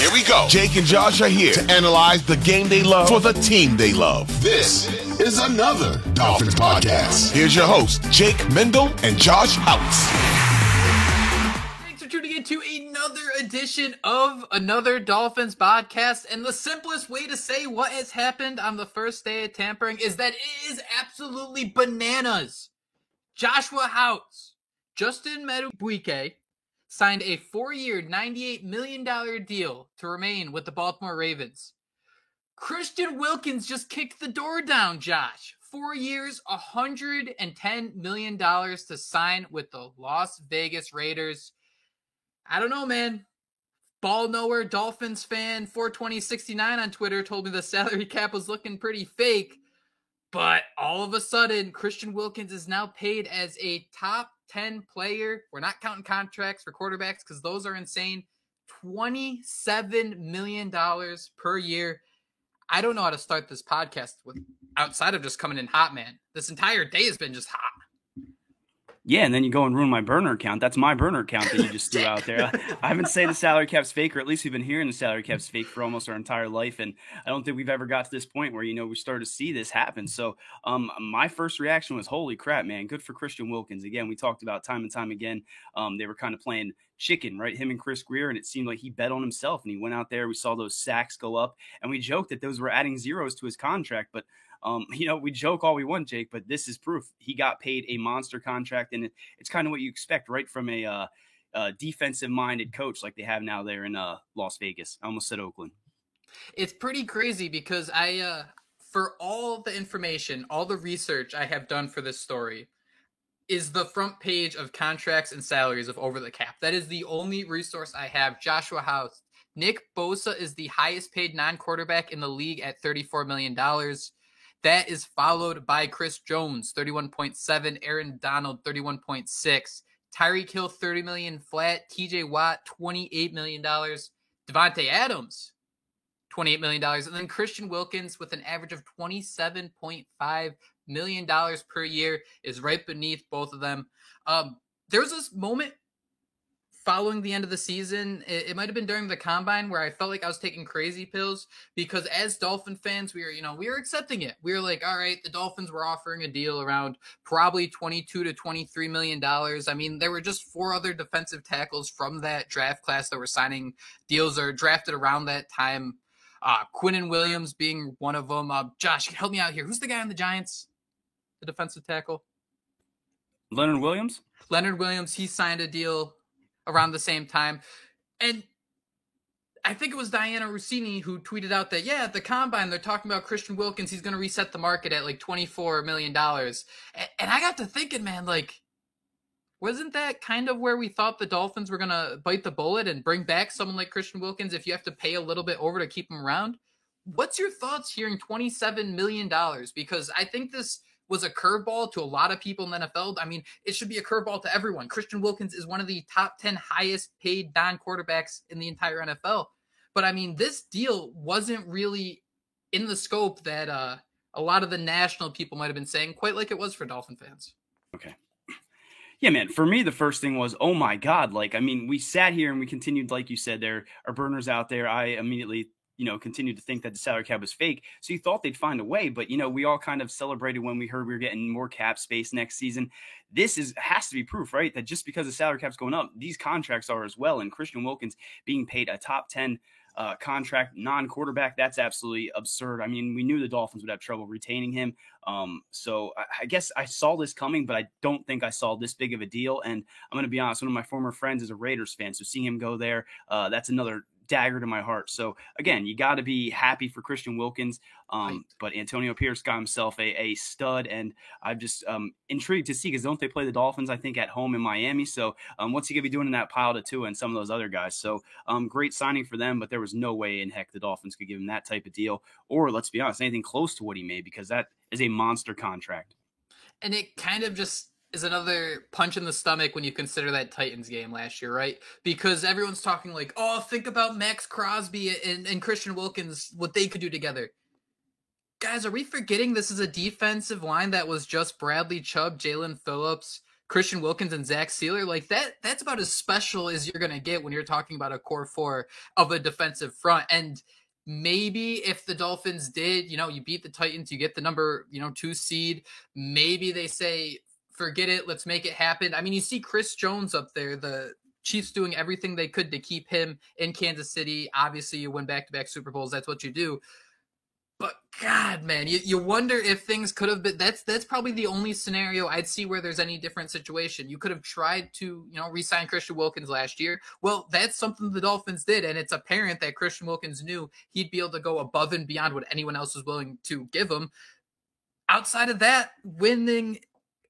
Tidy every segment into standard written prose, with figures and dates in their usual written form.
Here we go. Jake and Josh are here to analyze the game they love for the team they love. This is another Dolphins podcast. Here's your host, Jake Mendel and Josh Houtz. Thanks for tuning in to another edition of another Dolphins podcast. And the simplest way to say what has happened on the first day of tampering is that it is absolutely bananas. Joshua Houtz, Justin Madubuike, signed a 4-year, $98 million deal to remain with the Baltimore Ravens. Christian Wilkins just kicked the door down, Josh. 4 years, $110 million to sign with the Las Vegas Raiders. I don't know, man. Ball Knower Dolphins fan 42069 on Twitter told me the salary cap was looking pretty fake. But all of a sudden, Christian Wilkins is now paid as a top 10 player. We're not counting contracts for quarterbacks because those are insane. $27 million per year. I don't know how to start this podcast with outside of just coming in hot, man. This entire day has been just hot. Yeah, and then you go and ruin my burner account. That's my burner account that you just threw out there. I haven't said the salary cap's fake, or at least we've been hearing the salary cap's fake for almost our entire life, and I don't think we've ever got to this point where, we started to see this happen. So my first reaction was, holy crap, man, good for Christian Wilkins. Again, we talked about time and time again. They were kind of playing chicken, right? Him and Chris Greer, and it seemed like he bet on himself, and he went out there. We saw those sacks go up, and we joked that those were adding zeros to his contract, but we joke all we want, Jake, but this is proof. He got paid a monster contract, and it's kind of what you expect, right, from a defensive-minded coach like they have now there in Las Vegas. I almost said Oakland. It's pretty crazy because for all the information, all the research I have done for this story is the front page of contracts and salaries of Over the Cap. That is the only resource I have. Joshua Houtz. Nick Bosa is the highest-paid non-quarterback in the league at $34 million. That is followed by Chris Jones, 31.7, Aaron Donald, 31.6, Tyreek Hill, $30 million flat, TJ Watt, $28 million, Devontae Adams, $28 million, and then Christian Wilkins with an average of $27.5 million per year is right beneath both of them. There was this moment following the end of the season, it might have been during the combine, where I felt like I was taking crazy pills because as Dolphin fans, we were accepting it. We were like, all right, the Dolphins were offering a deal around probably $22 to $23 million. I mean, there were just 4 other defensive tackles from that draft class that were signing deals or drafted around that time. Quinnen Williams being one of them. Josh, help me out here. Who's the guy on the Giants? The defensive tackle? Leonard Williams? Leonard Williams, he signed a deal around the same time. And I think it was Diana Rossini who tweeted out that, at the combine, they're talking about Christian Wilkins. He's going to reset the market at like $24 million. And I got to thinking, man, wasn't that kind of where we thought the Dolphins were going to bite the bullet and bring back someone like Christian Wilkins if you have to pay a little bit over to keep him around? What's your thoughts hearing $27 million? Because I think this was a curveball to a lot of people in the NFL. I mean, it should be a curveball to everyone. Christian Wilkins is one of the top 10 highest paid non-quarterbacks in the entire NFL. But I mean, this deal wasn't really in the scope that a lot of the national people might have been saying, quite like it was for Dolphin fans. Okay. Yeah, man, for me, the first thing was, oh my God. We sat here and we continued, like you said, there are burners out there. I immediately continued to think that the salary cap was fake. So you thought they'd find a way, but we all kind of celebrated when we heard we were getting more cap space next season. This has to be proof, right? That just because the salary cap's going up, these contracts are as well. And Christian Wilkins being paid a top 10 contract, non-quarterback, that's absolutely absurd. I mean, we knew the Dolphins would have trouble retaining him. So I guess I saw this coming, but I don't think I saw this big of a deal. And I'm going to be honest, one of my former friends is a Raiders fan. So seeing him go there, that's another dagger to my heart. So again, you got to be happy for Christian Wilkins. But Antonio Pierce got himself a stud, and I'm just intrigued to see, because don't they play the Dolphins, I think, at home in Miami? So what's he going to be doing in that pile to Tua and some of those other guys? So great signing for them, but there was no way in heck the Dolphins could give him that type of deal, or let's be honest, anything close to what he made, because that is a monster contract. And it kind of just is another punch in the stomach when you consider that Titans game last year, right? Because everyone's talking like, oh, think about Max Crosby and Christian Wilkins, what they could do together. Guys, are we forgetting this is a defensive line that was just Bradley Chubb, Jalen Phillips, Christian Wilkins and Zach Sealer, like that's about as special as you're going to get when you're talking about a core four of a defensive front. And maybe if the Dolphins did, you beat the Titans, you get the number, 2 seed, maybe they say, forget it, let's make it happen. I mean, you see Chris Jones up there, the Chiefs doing everything they could to keep him in Kansas City. Obviously, you win back-to-back Super Bowls. That's what you do. But God, man, you wonder if things could have been. That's probably the only scenario I'd see where there's any different situation. You could have tried to, re-sign Christian Wilkins last year. Well, that's something the Dolphins did, and it's apparent that Christian Wilkins knew he'd be able to go above and beyond what anyone else was willing to give him. Outside of that, winning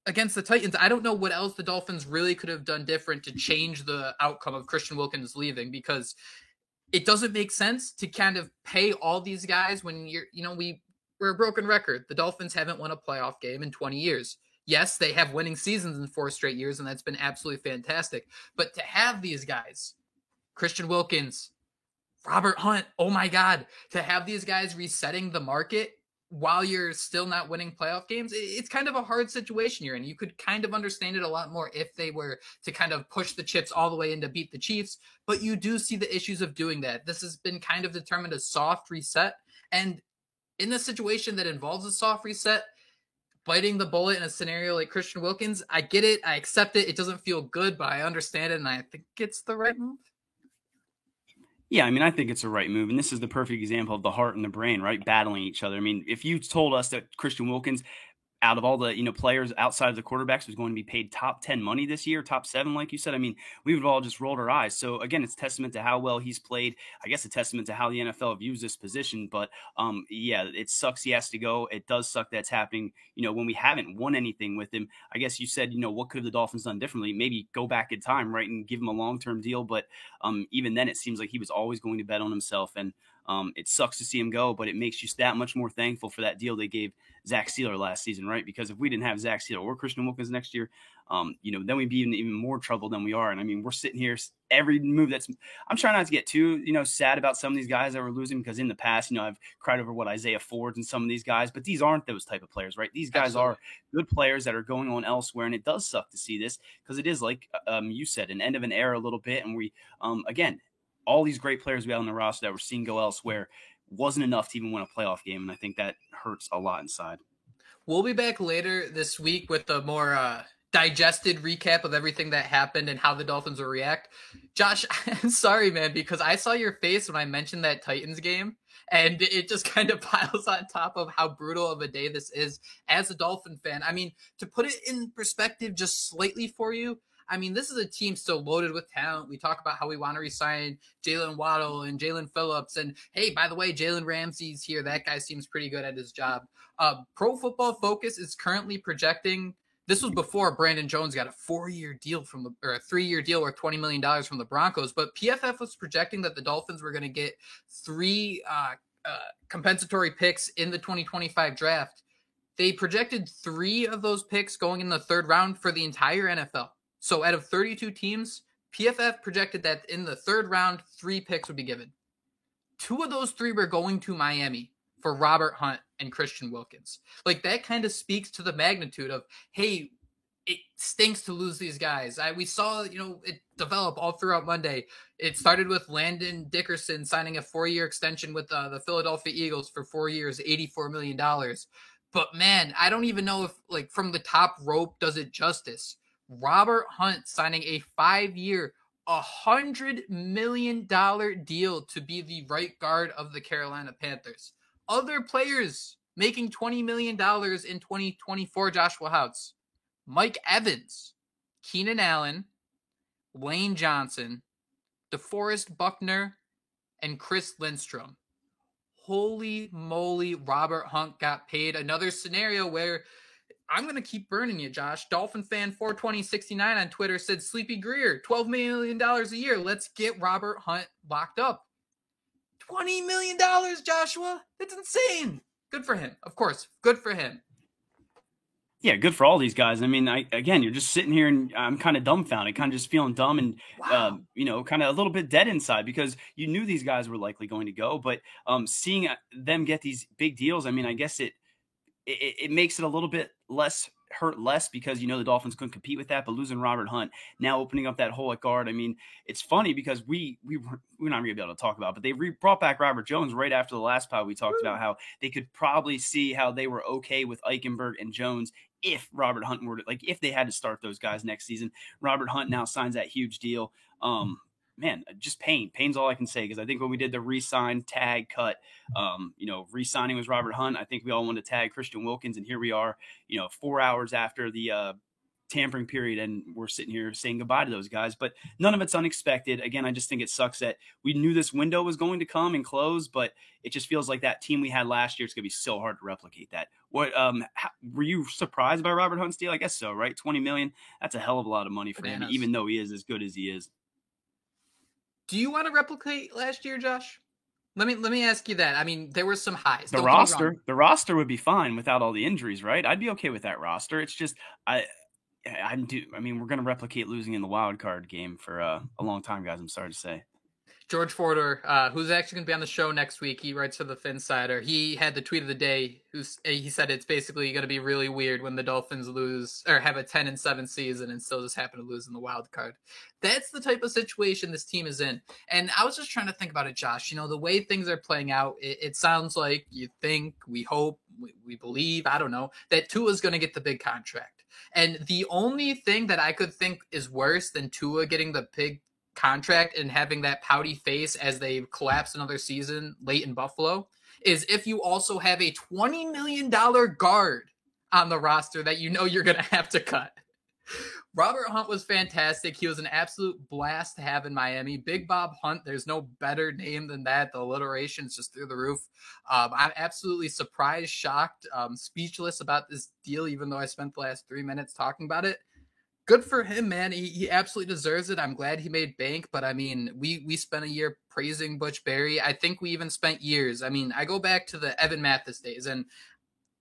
against the Titans, I don't know what else the Dolphins really could have done different to change the outcome of Christian Wilkins leaving, because it doesn't make sense to kind of pay all these guys when we're a broken record. The Dolphins haven't won a playoff game in 20 years. Yes, they have winning seasons in 4 straight years, and that's been absolutely fantastic. But to have these guys, Christian Wilkins, Robert Hunt, oh my God, to have these guys resetting the market while you're still not winning playoff games, it's kind of a hard situation you're in. You could kind of understand it a lot more if they were to kind of push the chips all the way in to beat the Chiefs, but you do see the issues of doing that. This has been kind of determined a soft reset, and in a situation that involves a soft reset, biting the bullet in a scenario like Christian Wilkins, I get it, I accept it, it doesn't feel good, but I understand it, and I think it's the right move. Yeah, I mean, I think it's the right move, and this is the perfect example of the heart and the brain, right, battling each other. I mean, if you told us that Christian Wilkins, out of all the players outside of the quarterbacks, was going to be paid top 10 money this year, top 7, like you said, I mean, we would have all just rolled our eyes. So again, it's a testament to how well he's played. I guess a testament to how the NFL views this position. But yeah, it sucks he has to go. It does suck that's happening. When we haven't won anything with him. I guess you said, what could have the Dolphins done differently? Maybe go back in time, right, and give him a long-term deal. But even then, it seems like he was always going to bet on himself. And it sucks to see him go, but it makes you that much more thankful for that deal they gave Zach Sealer last season, right? Because if we didn't have Zach Sealer or Christian Wilkins next year, then we'd be in even more trouble than we are. And I mean, we're sitting here, every move I'm trying not to get too, sad about some of these guys that we're losing, because in the past, I've cried over what Isaiah Ford's and some of these guys, but these aren't those type of players, right? These guys Absolutely. Are good players that are going on elsewhere. And it does suck to see this, because it is like you said, an end of an era a little bit. And we, again, all these great players we have on the roster that we're seeing go elsewhere wasn't enough to even win a playoff game. And I think that hurts a lot inside. We'll be back later this week with a more digested recap of everything that happened and how the Dolphins will react. Josh, I'm sorry, man, because I saw your face when I mentioned that Titans game, and it just kind of piles on top of how brutal of a day this is as a Dolphin fan. I mean, to put it in perspective just slightly for you, I mean, this is a team still loaded with talent. We talk about how we want to resign Jalen Waddle and Jalen Phillips. And hey, by the way, Jalen Ramsey's here. That guy seems pretty good at his job. Pro Football Focus is currently projecting, this was before Brandon Jones got a 4-year deal or a 3-year deal worth $20 million from the Broncos. But PFF was projecting that the Dolphins were going to get 3 compensatory picks in the 2025 draft. They projected 3 of those picks going in the 3rd round for the entire NFL. So out of 32 teams, PFF projected that in the 3rd round, 3 picks would be given. 2 of those 3 were going to Miami for Robert Hunt and Christian Wilkins. Like, that kind of speaks to the magnitude of, hey, it stinks to lose these guys. We saw, it develop all throughout Monday. It started with Landon Dickerson signing a 4-year extension with the Philadelphia Eagles for 4 years, $84 million. But man, I don't even know if, from the top rope does it justice. Robert Hunt signing a 5-year, $100 million deal to be the right guard of the Carolina Panthers. Other players making $20 million in 2024, Joshua Houtz. Mike Evans, Keenan Allen, Lane Johnson, DeForest Buckner, and Chris Lindstrom. Holy moly, Robert Hunt got paid. Another scenario where I'm going to keep burning you, Josh. Dolphin fan 42069 on Twitter said, Sleepy Greer, $12 million a year. Let's get Robert Hunt locked up. $20 million, Joshua. That's insane. Good for him. Of course, good for him. Yeah, good for all these guys. I mean, again, you're just sitting here and I'm kind of dumbfounded, kind of just feeling dumb and, kind of a little bit dead inside, because you knew these guys were likely going to go. But seeing them get these big deals, I mean, I guess it makes it a little bit less hurt less because, the Dolphins couldn't compete with that, but losing Robert Hunt, now opening up that hole at guard. I mean, it's funny because we're not going to be able to talk about, but they brought back Robert Jones right after the last pod. We talked about how they could probably see how they were okay with Eichenberg and Jones if Robert Hunt were if they had to start those guys next season. Robert Hunt now signs that huge deal. Man, just pain's all I can say, because I think when we did the re-sign, tag, cut, re-signing was Robert Hunt. I think we all wanted to tag Christian Wilkins, and here we are, 4 hours after the tampering period, and we're sitting here saying goodbye to those guys. But none of it's unexpected. Again, I just think it sucks that we knew this window was going to come and close, but it just feels like that team we had last year, it's going to be so hard to replicate that. What were you surprised by Robert Hunt's deal? I guess so, right? $20 million. That's a hell of a lot of money for him, even though he is as good as he is. Do you want to replicate last year, Josh? Let me ask you that. I mean, there were some highs. The roster would be fine without all the injuries, right? I'd be okay with that roster. It's just we're going to replicate losing in the wild card game for a long time, guys. I'm sorry to say. George Forder, who's actually going to be on the show next week, he writes for the Phinsider. He had the tweet of the day. He said it's basically going to be really weird when the Dolphins lose or have a 10-7 season and still just happen to lose in the wild card. That's the type of situation this team is in. And I was just trying to think about it, Josh. The way things are playing out, it sounds like you think, we hope, we believe, I don't know, that Tua's going to get the big contract. And the only thing that I could think is worse than Tua getting the big contract and having that pouty face as they collapse another season late in Buffalo is if you also have a $20 million guard on the roster that you're going to have to cut. Robert Hunt was fantastic. He was an absolute blast to have in Miami. Big Bob Hunt, there's no better name than that. The alliteration is just through the roof. I'm absolutely surprised, shocked, speechless about this deal, even though I spent the last 3 minutes talking about it. Good for him, man. He absolutely deserves it. I'm glad he made bank, but I mean, we spent a year praising Butch Berry. I think we even spent years. I mean, I go back to the Evan Mathis days, and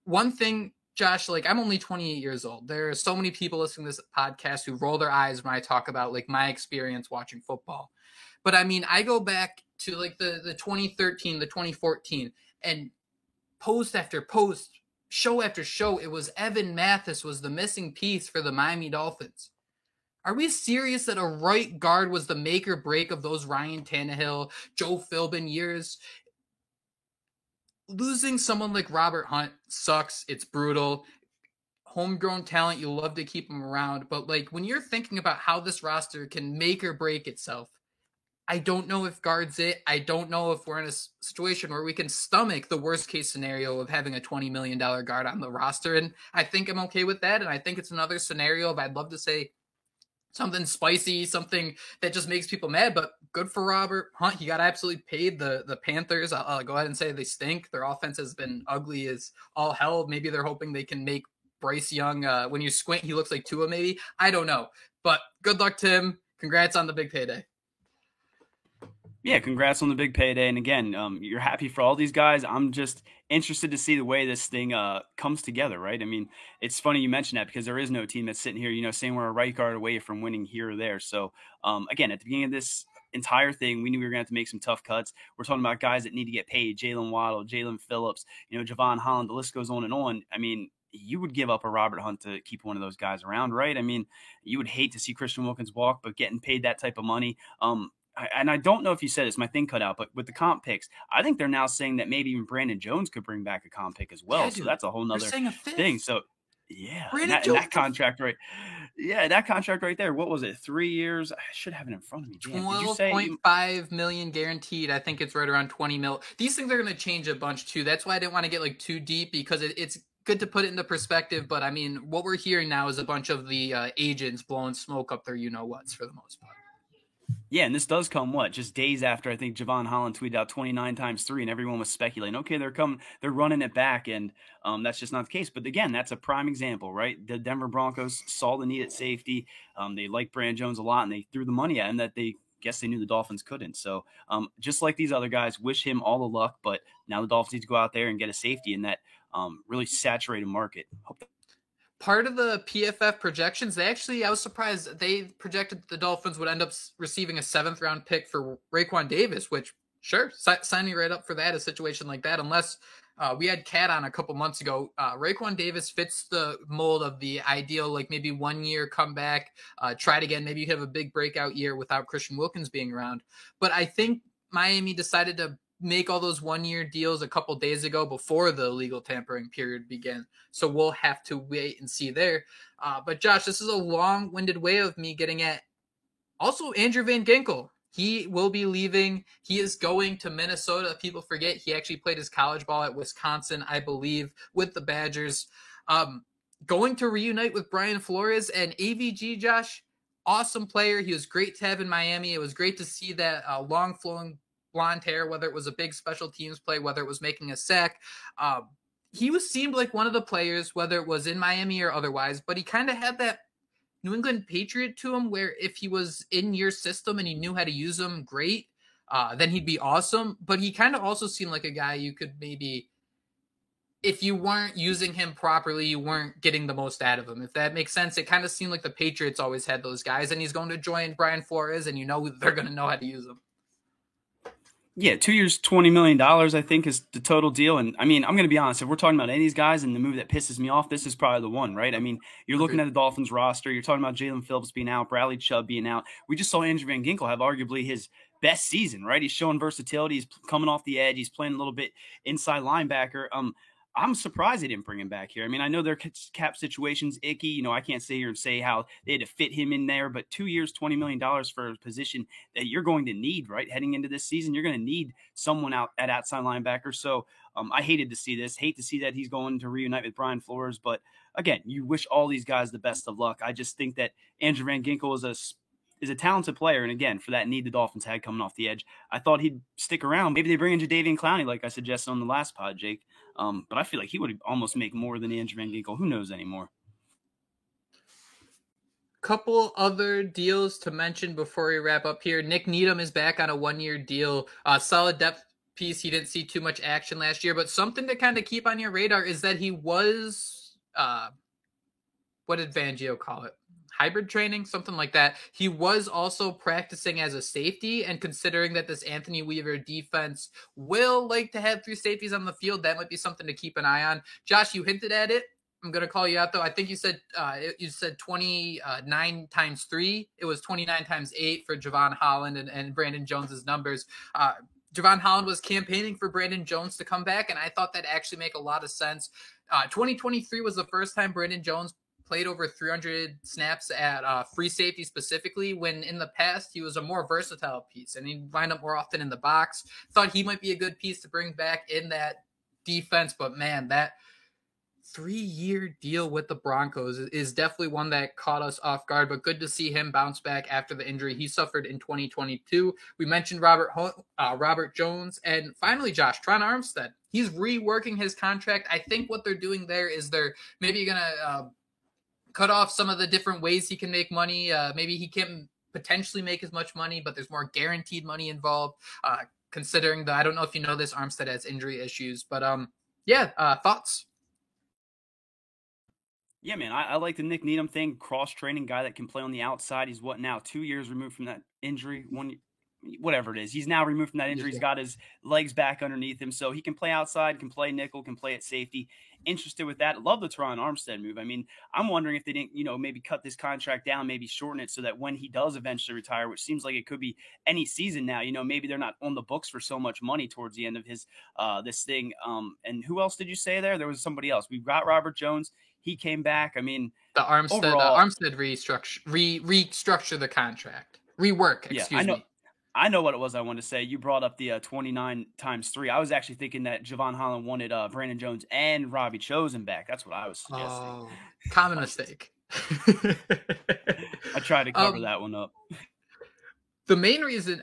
one thing, Josh, I'm only 28 years old. There are so many people listening to this podcast who roll their eyes when I talk about my experience watching football. But I mean, I go back to the 2013, the 2014, and post after post, show after show, it was Evan Mathis was the missing piece for the Miami Dolphins. Are we serious that a right guard was the make or break of those Ryan Tannehill, Joe Philbin years? Losing someone like Robert Hunt sucks. It's brutal. Homegrown talent, you love to keep him around. But when you're thinking about how this roster can make or break itself, I don't know if guard's it. I don't know if we're in a situation where we can stomach the worst case scenario of having a $20 million guard on the roster. And I think I'm okay with that. And I think it's another scenario of I'd love to say something spicy, something that just makes people mad, but good for Robert Hunt. He got absolutely paid. The Panthers, I'll go ahead and say they stink. Their offense has been ugly as all hell. Maybe they're hoping they can make Bryce Young, when you squint, he looks like Tua maybe. I don't know. But good luck to him. Congrats on the big payday. Yeah, congrats on the big payday. And again, you're happy for all these guys. I'm just interested to see the way this thing comes together, right? I mean, it's funny you mentioned that because there is no team that's sitting here, saying we're a right guard away from winning here or there. So, again, at the beginning of this entire thing, we knew we were going to have to make some tough cuts. We're talking about guys that need to get paid. Jalen Waddle, Jalen Phillips, Javon Holland, the list goes on and on. I mean, you would give up a Robert Hunt to keep one of those guys around, right? I mean, you would hate to see Christian Wilkins walk, but getting paid that type of money, and I don't know if you said this, my thing cut out, but with the comp picks, I think they're now saying that maybe even Brandon Jones could bring back a comp pick as well. Yeah, so that's a whole nother thing. So yeah, that contract right there. What was it? 3 years? I should have it in front of me. $12.5 million guaranteed. I think it's right around 20 mil. These things are going to change a bunch too. That's why I didn't want to get too deep because it's good to put it into perspective. But I mean, what we're hearing now is a bunch of the agents blowing smoke up their whats for the most part. Yeah, and this does come, just days after I think Javon Holland tweeted out 29 times 3, and everyone was speculating, okay, they're running it back, and that's just not the case. But again, that's a prime example, right? The Denver Broncos saw the need at safety. They liked Brandon Jones a lot, and they threw the money at him that they guess they knew the Dolphins couldn't. So just like these other guys, wish him all the luck, but now the Dolphins need to go out there and get a safety in that really saturated market. Part of the PFF projections, I was surprised. They projected the Dolphins would end up receiving a 7th-round pick for Raekwon Davis, which, sure, sign me right up for that, a situation like that, unless We had Kat on a couple months ago. Raekwon Davis fits the mold of the ideal, like maybe 1 year comeback, try it again. Maybe you have a big breakout year without Christian Wilkins being around. But I think Miami decided to make all those 1 year deals a couple days ago before the legal tampering period began. So we'll have to wait and see there. But Josh, this is a long-winded way of me getting at also Andrew Van Ginkel. He will be leaving. He is going to Minnesota. People forget he actually played his college ball at Wisconsin, I believe, with the Badgers. Going to reunite with Brian Flores and AVG, Josh, awesome player. He was great to have in Miami. It was great to see that long flowing blonde hair, whether it was a big special teams play, whether it was making a sack. He seemed like one of the players, whether it was in Miami or otherwise, but he kind of had that New England Patriot to him, where if he was in your system and he knew how to use them, great, then he'd be awesome. But he kind of also seemed like a guy you could maybe, if you weren't using him properly, you weren't getting the most out of him. If that makes sense, it kind of seemed like the Patriots always had those guys, and he's going to join Brian Flores, and they're going to know how to use them. Yeah, 2 years, $20 million, I think, is the total deal. And, I mean, I'm going to be honest. If we're talking about any of these guys and the move that pisses me off, this is probably the one, right? I mean, you're looking at the Dolphins roster. You're talking about Jalen Phillips being out, Bradley Chubb being out. We just saw Andrew Van Ginkel have arguably his best season, right? He's showing versatility. He's coming off the edge. He's playing a little bit inside linebacker. I'm surprised they didn't bring him back here. I mean, I know their cap situation's icky. I can't sit here and say how they had to fit him in there, but 2 years, $20 million for a position that you're going to need, right? Heading into this season, you're going to need someone out at outside linebacker. So I hated to see this. Hate to see that he's going to reunite with Brian Flores. But again, you wish all these guys the best of luck. I just think that Andrew Van Ginkel is a talented player. And again, for that need the Dolphins had coming off the edge, I thought he'd stick around. Maybe they bring in Jadeveon Clowney, like I suggested on the last pod, Jake. But I feel like he would almost make more than Andrew Van Ginkel. Who knows anymore? Couple other deals to mention before we wrap up here. Nick Needham is back on a 1 year deal. Solid depth piece. He didn't see too much action last year, but something to kind of keep on your radar is that he was, what did Fangio call it? Hybrid training, something like that. He was also practicing as a safety, and considering that this Anthony Weaver defense will like to have 3 safeties on the field, that might be something to keep an eye on. Josh, you hinted at it. I'm going to call you out, though. I think you said 29 times 3. It was 29 times 8 for Javon Holland and Brandon Jones's numbers. Javon Holland was campaigning for Brandon Jones to come back, and I thought that actually make a lot of sense. 2023 was the first time Brandon Jones played over 300 snaps at free safety specifically, when in the past he was a more versatile piece and he'd line up more often in the box. Thought he might be a good piece to bring back in that defense, but man, that 3-year deal with the Broncos is definitely one that caught us off guard, but good to see him bounce back after the injury he suffered in 2022. We mentioned Robert Jones, and finally, Josh, Tron Armstead. He's reworking his contract. I think what they're doing there is they're maybe going to cut off some of the different ways he can make money. Maybe he can potentially make as much money, but there's more guaranteed money involved. Considering I don't know if you know this, Armstead has injury issues, but thoughts? Yeah, man, I like the Nick Needham thing. Cross-training guy that can play on the outside. He's 2 years removed from that injury? Whatever it is. He's now removed from that injury. He's got his legs back underneath him, so he can play outside, can play nickel, can play at safety. Interested with that. Love the Teron Armstead move. I mean, I'm wondering if they didn't, maybe cut this contract down, maybe shorten it so that when he does eventually retire, which seems like it could be any season now, maybe they're not on the books for so much money towards the end of his this thing. And who else did you say there? There was somebody else. We've got Robert Jones. He came back. I mean, the Armstead restructure the contract. Rework, excuse me. I know what it was I wanted to say. You brought up the 29 times 3. I was actually thinking that Javon Holland wanted Brandon Jones and Robbie Chosen back. That's what I was suggesting. Oh, common mistake. I tried to cover that one up. The main reason,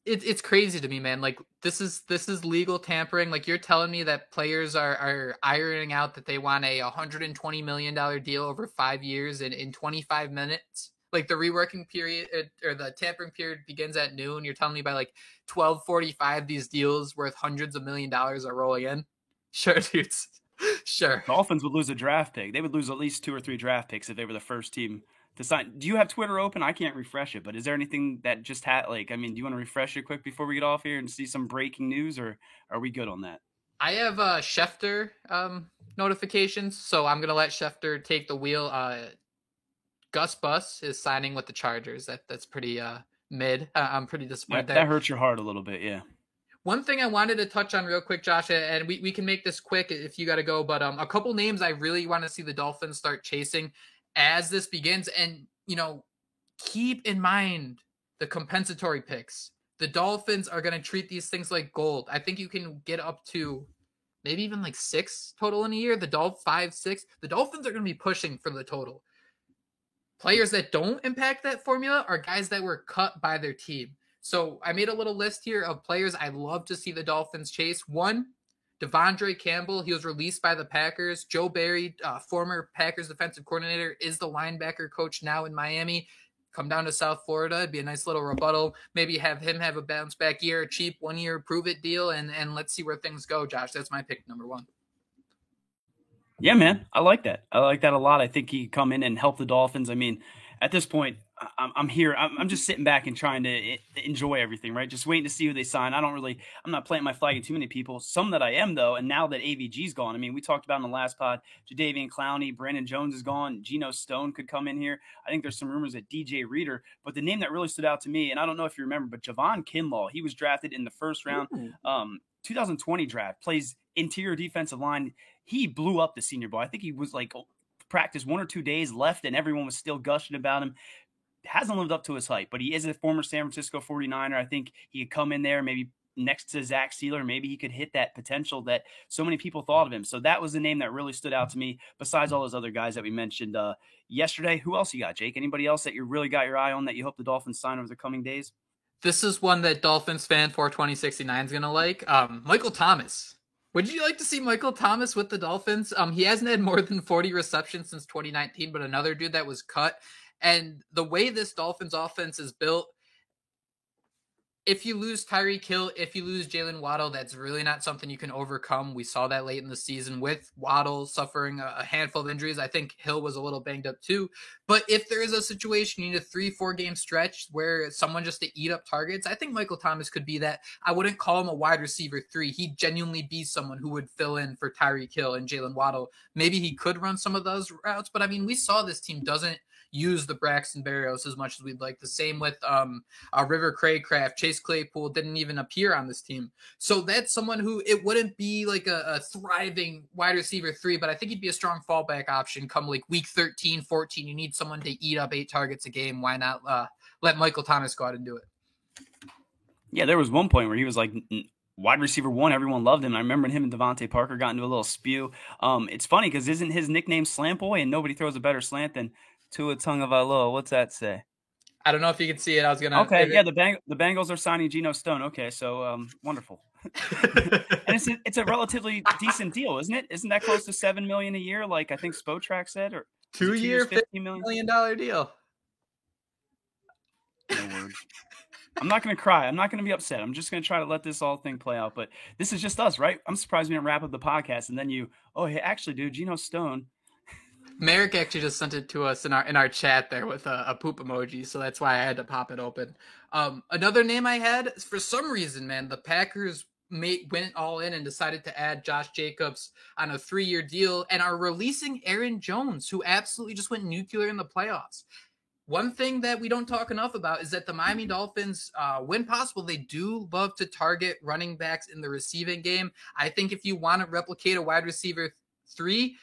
it's crazy to me, man. Like, this is legal tampering. Like, you're telling me that players are ironing out that they want a $120 million deal over 5 years in 25 minutes. Like, the reworking period or the tampering period begins at noon. You're telling me by 12:45, these deals worth hundreds of $1 million are rolling in? Sure, dudes. Sure. Dolphins would lose a draft pick. They would lose at least 2 or 3 draft picks if they were the first team to sign. Do you have Twitter open? I can't refresh it, but is there anything that just do you want to refresh it quick before we get off here and see some breaking news, or are we good on that? I have Schefter notifications, so I'm gonna let Schefter take the wheel. Gus Bus is signing with the Chargers. That's pretty mid. I'm pretty disappointed there. That hurts your heart a little bit, yeah. One thing I wanted to touch on real quick, Josh, and we can make this quick if you got to go, but a couple names I really want to see the Dolphins start chasing as this begins. And, keep in mind the compensatory picks. The Dolphins are going to treat these things like gold. I think you can get up to maybe even like 6 total in a year. 5, 6. The Dolphins are going to be pushing for the total. Players that don't impact that formula are guys that were cut by their team. So I made a little list here of players I'd love to see the Dolphins chase. 1, Devondre Campbell. He was released by the Packers. Joe Barry, former Packers defensive coordinator, is the linebacker coach now in Miami. Come down to South Florida. It'd be a nice little rebuttal. Maybe have him have a bounce back year, a cheap 1-year prove it deal, and let's see where things go, Josh. That's my pick number 1. Yeah, man. I like that. I like that a lot. I think he could come in and help the Dolphins. I mean, at this point, I'm here. I'm just sitting back and trying to enjoy everything, right? Just waiting to see who they sign. I'm not planting my flag in too many people. Some that I am, though, and now that AVG's gone, I mean, we talked about in the last pod, Jadeveon Clowney, Brandon Jones is gone, Geno Stone could come in here. I think there's some rumors that DJ Reader, but the name that really stood out to me, and I don't know if you remember, but Javon Kinlaw, he was drafted in the first round, 2020 draft, plays interior defensive line. He blew up the Senior Bowl. I think he was like practice 1 or 2 days left and everyone was still gushing about him. Hasn't lived up to his hype, but he is a former San Francisco 49er. I think he could come in there maybe next to Zach Sealer. Maybe he could hit that potential that so many people thought of him. So that was the name that really stood out to me besides all those other guys that we mentioned yesterday. Who else you got, Jake? Anybody else that you really got your eye on that you hope the Dolphins sign over the coming days? This is one that Dolphins fan 42069 is going to like. Michael Thomas. Would you like to see Michael Thomas with the Dolphins? He hasn't had more than 40 receptions since 2019, but another dude that was cut. And the way this Dolphins offense is built, if you lose Tyreek Hill, if you lose Jalen Waddle, that's really not something you can overcome. We saw that late in the season with Waddle suffering a handful of injuries. I think Hill was a little banged up too. But if there is a situation, you need a 3-4 game stretch where someone just to eat up targets, I think Michael Thomas could be that. I wouldn't call him a wide receiver 3. He'd genuinely be someone who would fill in for Tyreek Hill and Jalen Waddle. Maybe he could run some of those routes, but I mean, we saw this team doesn't use the Braxton Berrios as much as we'd like. The same with River Craycraft. Chase Claypool didn't even appear on this team. So that's someone who it wouldn't be like a thriving wide receiver 3, but I think he'd be a strong fallback option come like week 13, 14. You need someone to eat up 8 targets a game. Why not let Michael Thomas go out and do it? Yeah, there was one point where he was like wide receiver 1. Everyone loved him. I remember him and Devontae Parker got into a little spew. It's funny because isn't his nickname Slant Boy, and nobody throws a better slant than Tua Tagovailoa. What's that say? I don't know if you can see it. I was gonna. Okay, yeah, the Bengals are signing Geno Stone. Okay, so wonderful. And it's a relatively decent deal, isn't it? Isn't that close to $7 million a year? Like I think Spotrac said, or 2-year, $50 million deal. No words. I'm not going to cry. I'm not going to be upset. I'm just going to try to let this all thing play out. But this is just us, right? I'm surprised we didn't wrap up the podcast and then hey, actually, dude, Geno Stone. Merrick actually just sent it to us in our chat there with a poop emoji, so that's why I had to pop it open. Another name I had, for some reason, man, the Packers went all in and decided to add Josh Jacobs on a 3-year deal and are releasing Aaron Jones, who absolutely just went nuclear in the playoffs. One thing that we don't talk enough about is that the Miami Dolphins, when possible, they do love to target running backs in the receiving game. I think if you want to replicate a wide receiver 3,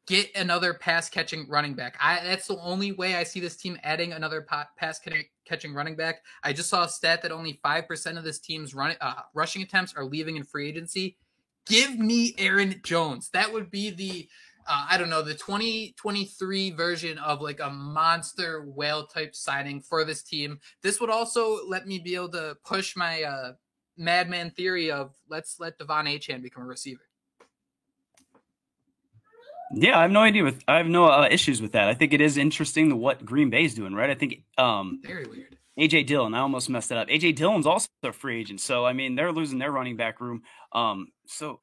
get another pass-catching running back. That's the only way I see this team adding another pass-catching running back. I just saw a stat that only 5% of this team's rushing attempts are leaving in free agency. Give me Aaron Jones. That would be the, the 2023 version of like a monster whale-type signing for this team. This would also let me be able to push my madman theory of let's let Devon Achane become a receiver. Yeah, I have no issues with that. I think it is interesting what Green Bay's doing, right? I think very weird. A.J. Dillon, I almost messed it up. A.J. Dillon's also a free agent, so I mean they're losing their running back room. So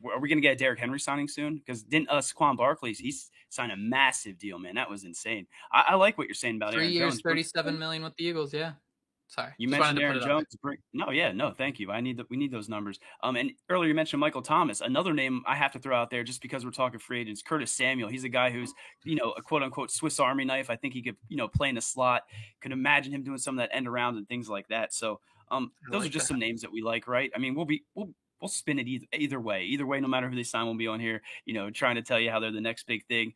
are we going to get a Derrick Henry signing soon? Because didn't Saquon Barkley, he's signed a massive deal, man. That was insane. I like what you're saying about 3 Aaron years, Jones. $37 million with the Eagles, yeah. Sorry. You Just mentioned wanted to Aaron put it out Jones. No, thank you. We need those numbers. And earlier you mentioned Michael Thomas. Another name I have to throw out there just because we're talking free agents, Curtis Samuel. He's a guy who's, a quote unquote Swiss Army knife. I think he could, play in the slot. Could imagine him doing some of that end around and things like that. So those are just some names that we like, right? I mean, we'll spin it either way. Either way, no matter who they sign, we'll be on here, trying to tell you how they're the next big thing.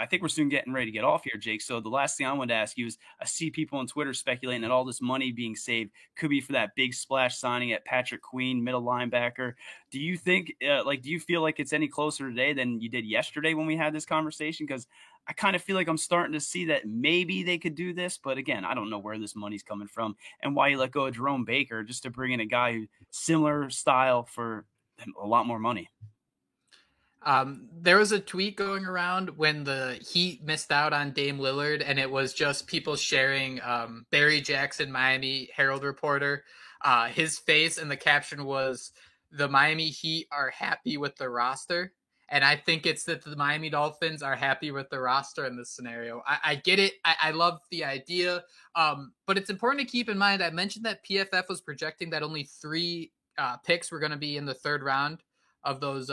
I think we're soon getting ready to get off here, Jake. So the last thing I wanted to ask you is, I see people on Twitter speculating that all this money being saved could be for that big splash signing at Patrick Queen, middle linebacker. Do you think, do you feel like it's any closer today than you did yesterday when we had this conversation? Because I kind of feel like I'm starting to see that maybe they could do this, but again, I don't know where this money's coming from and why you let go of Jerome Baker just to bring in a guy who similar style for a lot more money. There was a tweet going around when the Heat missed out on Dame Lillard, and it was just people sharing Barry Jackson, Miami Herald reporter, his face, and the caption was, "The Miami Heat are happy with the roster." And I think it's that the Miami Dolphins are happy with the roster in this scenario. I get it. I love the idea. But it's important to keep in mind, I mentioned that PFF was projecting that only 3 picks were going to be in the third round of those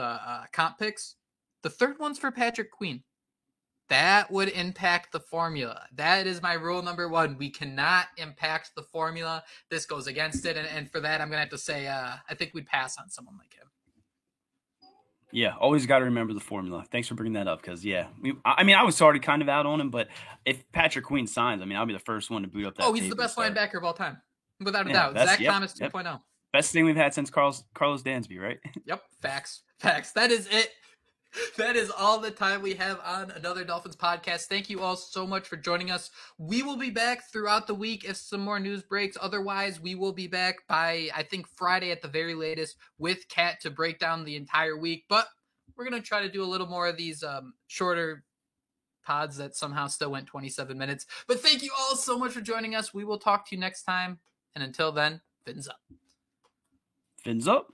comp picks. The third one's for Patrick Queen. That would impact the formula. That is my rule number 1. We cannot impact the formula. This goes against it. And for that, I'm going to have to say, I think we'd pass on someone like him. Yeah, always got to remember the formula. Thanks for bringing that up because, I was already kind of out on him, but if Patrick Queen signs, I'll be the first one to boot up that. Oh, he's the best linebacker of all time, without a doubt. Zach Thomas 2.0. Best thing we've had since Carlos Dansby, right? Yep, facts. That is it. That is all the time we have on Another Dolphins podcast. Thank you all so much for joining us. We will be back throughout the week if some more news breaks. Otherwise, we will be back by, I think, Friday at the very latest with Kat to break down the entire week. But we're going to try to do a little more of these shorter pods that somehow still went 27 minutes. But thank you all so much for joining us. We will talk to you next time. And until then, fins up. Fins up.